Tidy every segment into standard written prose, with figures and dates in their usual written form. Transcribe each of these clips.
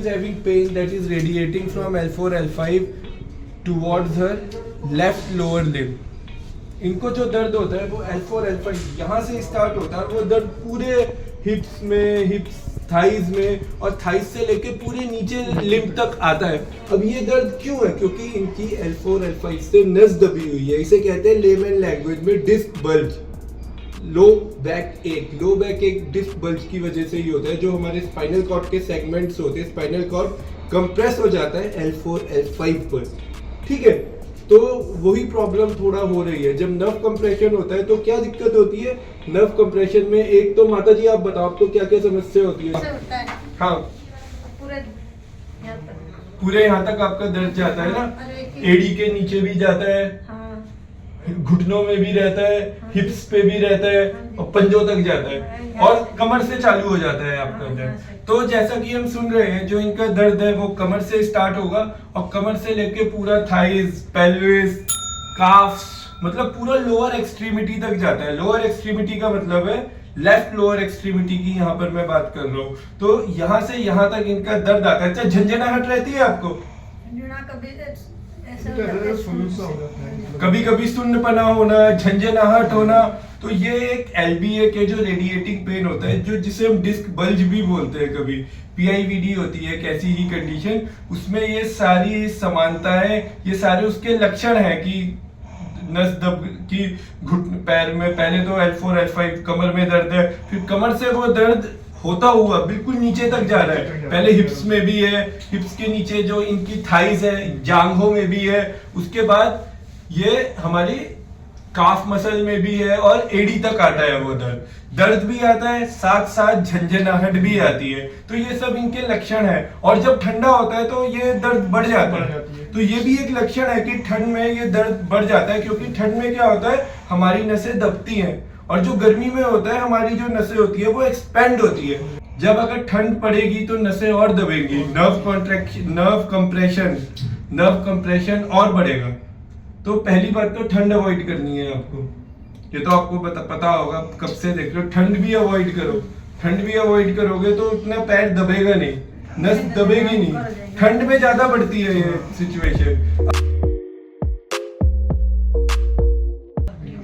is having pain that is radiating from L4 L5 towards her left lower limb. इनको जो दर्द होता है वो L4 L5 यहाँ से स्टार्ट होता है, वो दर्द पूरे हिप्स में, हिप्स थाइज में और थाइज से लेके पूरे नीचे लिम्ब तक आता है। अब ये दर्द क्यों है? क्योंकि इनकी L4 L5 से नस दबी हुई है। इसे कहते हैं लेमन लैंग्वेज में डिस्क बल्ज। लो बैक एक डिस्क बल्ज की वजह से ही होता है। जो हमारे स्पाइनल कॉर्ड के सेगमेंट्स होते हैं, स्पाइनल कॉर्ड कंप्रेस हो जाता है L4 L5 पर, ठीक है। तो वही प्रॉब्लम थोड़ा हो रही है। जब नर्व कंप्रेशन होता है तो क्या दिक्कत होती है? नर्व कंप्रेशन में एक तो माता जी आप बताओ आपको क्या क्या समस्या होती है? हाँ, पूरे यहाँ तक आपका दर्द जाता है ना, एड़ी के नीचे भी जाता है, घुटनों में भी रहता है, हिप्स पे भी रहता है और पंजों तक जाता है और कमर से चालू हो जाता है आपका दर्द। तो जैसा कि हम सुन रहे हैं, जो इनका दर्द है वो कमर से स्टार्ट होगा और कमर से लेके पूरा थाइज, पेल्विस, काफ्स, मतलब पूरा लोअर एक्सट्रीमिटी तक जाता है। लोअर एक्सट्रीमिटी का मतलब है लेफ्ट लोअर एक्सट्रीमिटी की, यहाँ पर मैं बात कर रहा हूँ। तो यहाँ से यहाँ तक इनका दर्द आता है। अच्छा, झंझनाहट रहती है आपको? कभी कभी सुन्नपना होना, झंझनाहट होना, तो ये एक LBA के जो रेडिएटिंग पेन होता है, जो जिसे हम डिस्क बल्ज भी बोलते हैं, कभी PIVD होती है एक ऐसी ही कंडीशन, उसमें ये सारी समानताएं, ये सारे उसके लक्षण हैं कि नस दब की घुटने पैर में, पहले तो L4 L5 कमर में दर्द है, फिर कमर से वो दर्द होता हुआ बिल्कुल नीचे तक जा रहा है। पहले हिप्स में भी है, हिप्स के नीचे जो इनकी थाइज है, जांघों में भी है, उसके बाद ये हमारी काफ मसल में भी है और एड़ी तक आता है वो दर्द। दर्द भी आता है, साथ साथ झंझनाहट भी आती है। तो ये सब इनके लक्षण है। और जब ठंडा होता है तो ये दर्द बढ़ जाता है। तो ये भी एक लक्षण है कि ठंड में ये दर्द बढ़ जाता है, क्योंकि ठंड में क्या होता है, हमारी नसें दबती हैं और जो गर्मी में होता है हमारी जो नसें होती है वो एक्सपेंड होती है। जब अगर ठंड पड़ेगी तो नसें और दबेंगी, नर्व कंप्रेशन और बढ़ेगा। तो पहली बात तो ठंड अवॉइड करनी है आपको। ये तो आपको पता होगा, कब से देख रहे हो। ठंड भी अवॉइड करो। ठंड भी अवॉइड करोगे तो उतना पैर दबेगा नहीं, नस दबेगी नहीं। ठंड में ज्यादा बढ़ती है ये सिचुएशन।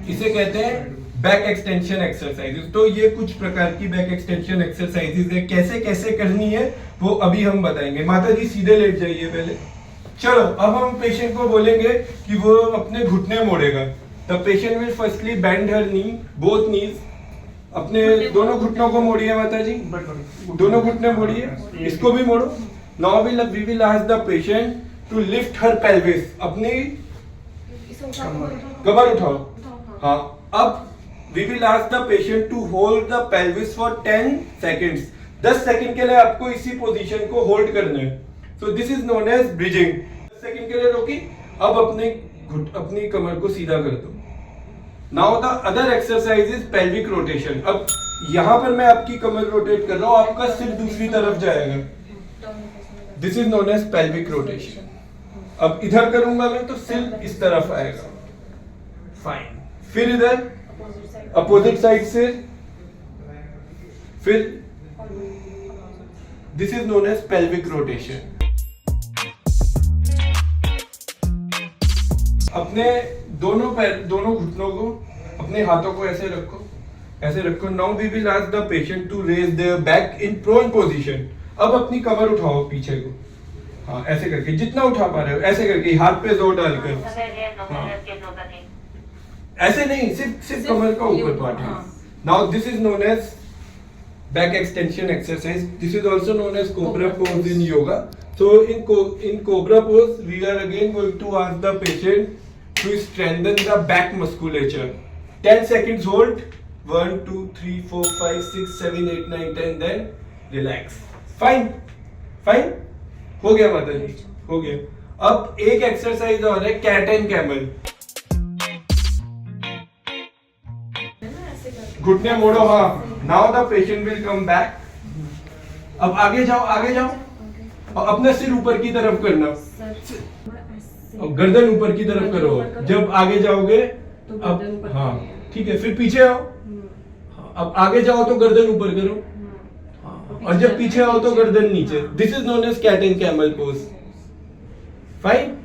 इसे कहते हैं बैक एक्सटेंशन एक्सरसाइजेस। तो ये कुछ प्रकार की बैक एक्सटेंशन एक्सरसाइजेस है। कैसे कैसे करनी है वो अभी हम बताएंगे। माता जी सीधे लेट जाइए पहले। चलो, अब हम पेशेंट को बोलेंगे कि वो अपने घुटने मोड़ेगा। The patient will firstly bend her knee, both knees. अपने दोनों घुटनों को मोड़िए माता जी, दोनों घुटने मोड़िए, इसको भी मोड़ो। Now we will ask the patient to lift her pelvis. अपनी कमर उठाओ। हाँ, अब we will ask the patient to hold the pelvis for 10 seconds. 10 second के लिए आपको इसी पोजीशन को होल्ड करना है। So this is known as bridging. 10 second के लिए रोकी। अब अपनी कमर को सीधा कर दो। Now the other exercise is pelvic rotation. अब यहाँ पर मैं आपकी कमर रोटेट कर रहा हूँ, आपका सिर दूसरी तरफ जाएगा। This is known as pelvic rotation. अब इधर करूंगा मैं तो सिर इस तरफ आएगा। फाइन। फिर इधर अपोजिट साइड से, फिर this is known as pelvic rotation. अपने दोनों घुटनों को, अपने हाथों को ऐसे रखो। Now we will ask the patient to raise their back in prone position. अब अपनी कमर उठाओ पीछे को। हाँ, ऐसे करके, जितना उठा पा रहे हो ऐसे करके, हाथ पे जोर डालकर। हाँ। ऐसे नहीं, सिर्फ कमर का ऊपर पार्ट है। Now this is known as back extension exercise. This is also known as cobra pose in yoga. So in cobra pose we are again going to ask the patient to strengthen the back musculature. 10 seconds hold. 1 2 3 4 5 6 7 8 9 10, then relax. Fine हो गया माता जी, हो गया। अब एक exercise और है, cat and camel. घुटने मोड़ो। हाँ, now the patient will come back. अब आगे जाओ और अपना सिर ऊपर की तरफ करना, और गर्दन ऊपर की तरफ करो। जब आगे जाओगे अब, हाँ ठीक है, फिर पीछे आओ। अब आगे जाओ तो गर्दन ऊपर करो। और जब पीछे आओ तो गर्दन नीचे. This is known as cat and camel pose. Fine.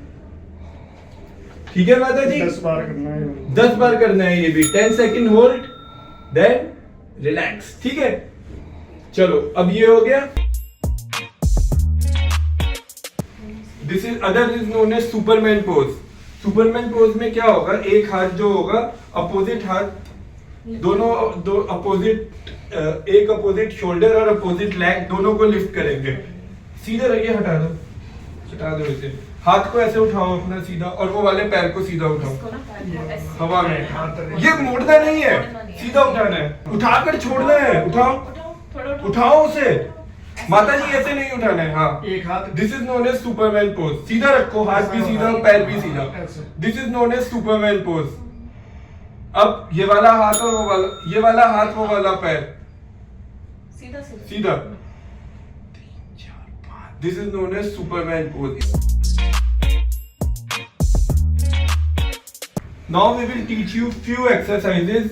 ठीक है माता जी. 10 बार करना है. 10 बार करना है ये भी. 10 सेकंड होल्ड, देन रिलैक्स. ठीक है. चलो अब ये हो गया. This is other is known as Superman pose. Superman pose में क्या होगा, एक हाथ जो होगा अपोजिट हाथ, दोनों दो अपोजिट, एक अपोजिट शोल्डर और अपोजिट लेग दोनों को लिफ्ट करेंगे. सीधे रहिए. हटा दो इसे. हाथ को ऐसे उठाओ अपना सीधा, और वो वाले पैर को सीधा उठाओ हवा में. ये मोड़ना नहीं है, सीधा उठाना है. उठाकर छोड़ना है. उठाओ उसे. माता जी ऐसे नहीं उठाना है. हाँ, एक हाथ. This is known as Superman pose. सीधा रखो, हाथ भी सीधा, पैर भी सीधा. This is known as Superman pose. अब ये वाला हाथ और वो वाला, ये वाला हाथ वो वाला पैर सीधा. 3 4 5. This is known as Superman pose. Now we will teach you few exercises.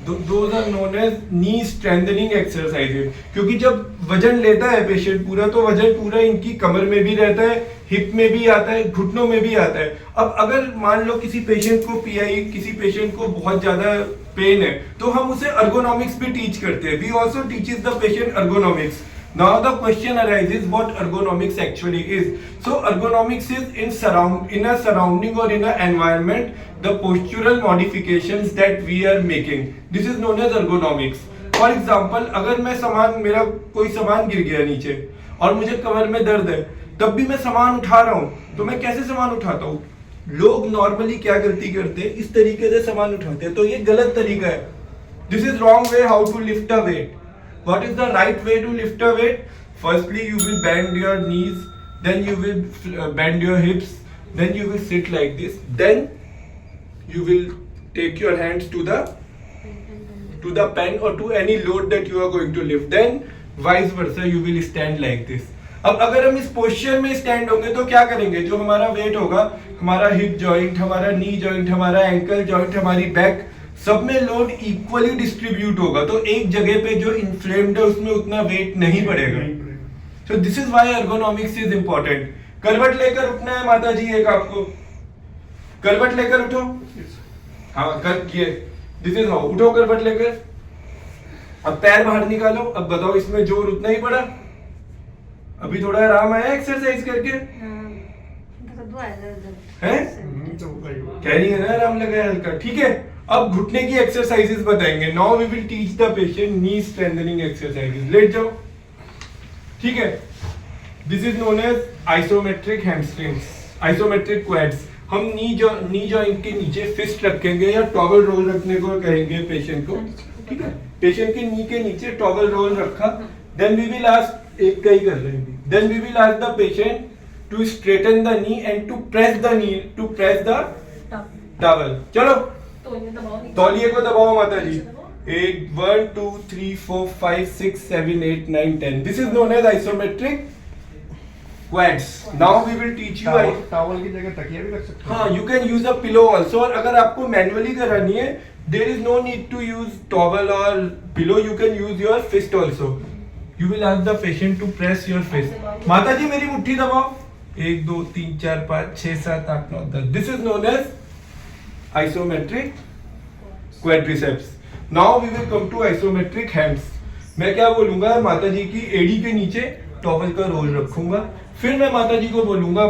Those are known as knee strengthening exercises. क्योंकि जब वजन लेता है पेशेंट पूरा, तो वजन पूरा इनकी कमर में भी रहता है, हिप में भी आता है, घुटनों में भी आता है. अब अगर मान लो किसी पेशेंट को पीआई, किसी पेशेंट को बहुत ज्यादा पेन है, तो हम उसे ergonomics भी टीच करते हैं. We also teaches the patient ergonomics. Now the question arises what ergonomics actually is. So ergonomics is in a surrounding or in an environment, the postural modifications that we are making. This is known as ergonomics. For example, अगर मेरा कोई सामान गिर गया नीचे और मुझे कमर में दर्द है, तब भी मैं सामान उठा रहा हूँ, तो मैं कैसे सामान उठाता हूँ? लोग नॉर्मली क्या गलती करते हैं, इस तरीके से सामान उठाते हैं, तो ये गलत तरीका है. This is wrong way how to lift a weight. What is the right way to lift a weight? Firstly, you will bend your knees, then you will bend your hips, then you will sit like this, then you will take your hands to the pen or to any load that you are going to lift. Then vice versa, you will stand like this. अब अगर हम इस posture में stand होंगे तो क्या करेंगे? जो हमारा वेट होगा, हमारा हिप जॉइंट, हमारा नी जॉइंट, हमारा एंकल जॉइंट, हमारी बैक, सब में लोड इक्वली डिस्ट्रीब्यूट होगा. तो एक जगह पे जो इन्फ्लेम्ड है उसमें उतना वेट नहीं पड़ेगा. So this is why ergonomics is important. करवट लेकर उठना है माता जी. एक आपको करवट लेकर उठो. हाँ, कर ये. This is how. उठो करवट लेकर. अब पैर बाहर निकालो. अब बताओ इसमें जोर उतना ही पड़ा? अभी थोड़ा आराम आया एक्सरसाइज करके? हैं? कह रही है ना आराम लगा है हल्का. ठीक है. अब घुटने की एक्सरसाइजेस बताएंगे. Now we will teach the patient knee strengthening exercises. लेट जाओ. ठीक है. This is known as isometric hamstrings, isometric quads. हम नी जॉइंट के नीचे फिस्ट रखेंगे या टॉवल रोल रखने को कहेंगे पेशेंट को. ठीक है. पेशेंट के नी के नीचे टॉवल रोल रखा. देन वी विल आस्क, एक का ही कर रहे हैं. Then we will ask the patient to straighten the knee and to press the towel. चलो तौलिए को दबाओ माता जी. 1 2 3 4 5 6 7 8 9 10. This is known as isometric quads. Now we will teach you. Towel की जगह तकिया भी रख सकते हैं. हाँ, you can use a pillow also. और अगर आपको मैनुअली करानी है, there is no need to use towel और pillow. You can use your fist also. You will ask the patient to press your fist. माता जी मेरी मुट्ठी दबाओ. 1 2 3 4 5 6 7 8 9 10. This is known as isometric quadriceps. Now we will come to isometric hands. मैं क्या बोलूंगा, माता जी की एड़ी के नीचे टॉवल का रोल रखूंगा. फिर मैं माता जी को बोलूंगा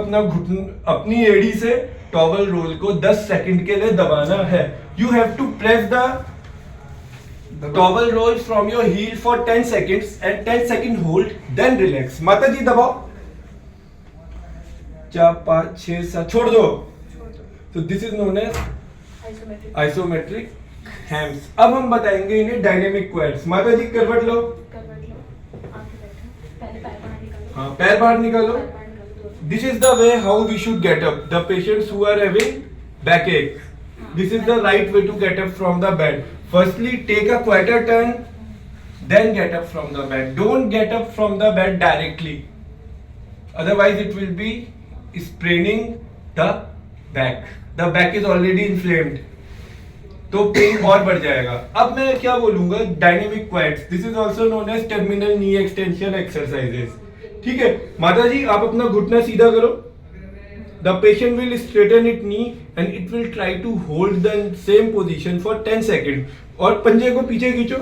अपनी एड़ी से टॉवल रोल को 10 सेकंड के लिए दबाना है. You have to press the towel roll from your heel for 10 seconds and 10 second hold, then relax. माता जी दबाओ. 4 5 6 7. छोड़ दो. तो this is known as isometric hams. अब हम बताएंगे इन्हें डायनेमिक क्वाड्स. माता जी करवट लो. हाँ, पैर बाहर निकालो. This is the way how we should get up. The patients who are having backache, this is the right way to get up from the bed. Firstly take a quarter turn, then get up from the bed. Don't get up from the bed directly, otherwise it will be spraining the back. The back is already inflamed. तो pain और बढ़ जाएगा। अब मैं क्या बोलूंगा, dynamic quads, this is also known as terminal knee extension exercises. ठीक है माता जी, आप अपना घुटना सीधा करो। The patient will straighten it knee and it will try to hold the same position for 10 second, और पंजे को पीछे खींचो।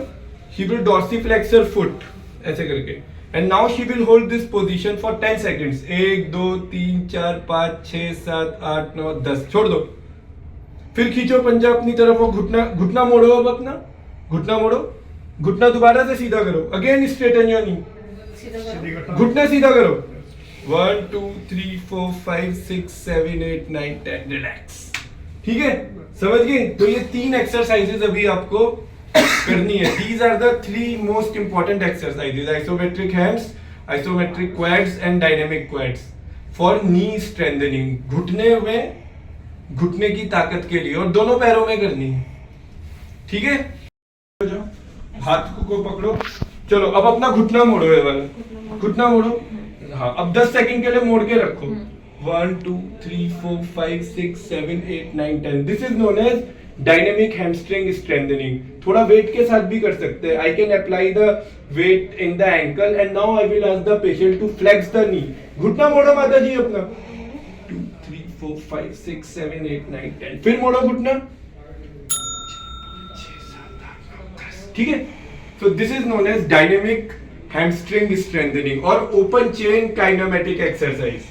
She will dorsiflex her foot ऐसे करके, and now she will hold this position for 10 seconds. 1 2 3 4 5 6 7 8 9 10, छोड़ दो। फिर खींचो पंजा अपनी तरफ, वो घुटना मोड़ो। अब अपना घुटना मोड़ो, घुटना दोबारा से सीधा करो। अगेन स्ट्रेटन योर नी, घुटना सीधा करो। 1 2 3 4 5 6 7 8 9 10, रिलैक्स। ठीक है, समझ गए? तो ये 3 एक्सरसाइजेज अभी आपको करनी है। These are the 3 most important exercises, isometric hams, isometric quads and dynamic quads for knee strengthening. घुटने में, घुटने की ताकत के लिए, और दोनों पैरों में करनी है। ठीक है, हाथ को पकड़ो। चलो अब अपना घुटना मोड़ो, ये वाला घुटना मोड़ो। हाँ, अब 10 सेकंड के लिए मोड़ के रखो। 1 2 3 4 5 6 7 8 9 10, this is known as dynamic hamstring strengthening. थोड़ा वेट के साथ भी कर सकते हैं। I can apply the weight in the ankle and now I will ask the patient to flex the knee. घुटना मोड़ो माता जी अपना। 2 3 4 5 6 7 8 9 10, फिर मोड़ो घुटना। ठीक है, so this is known as dynamic hamstring strengthening और open chain kinematic exercise।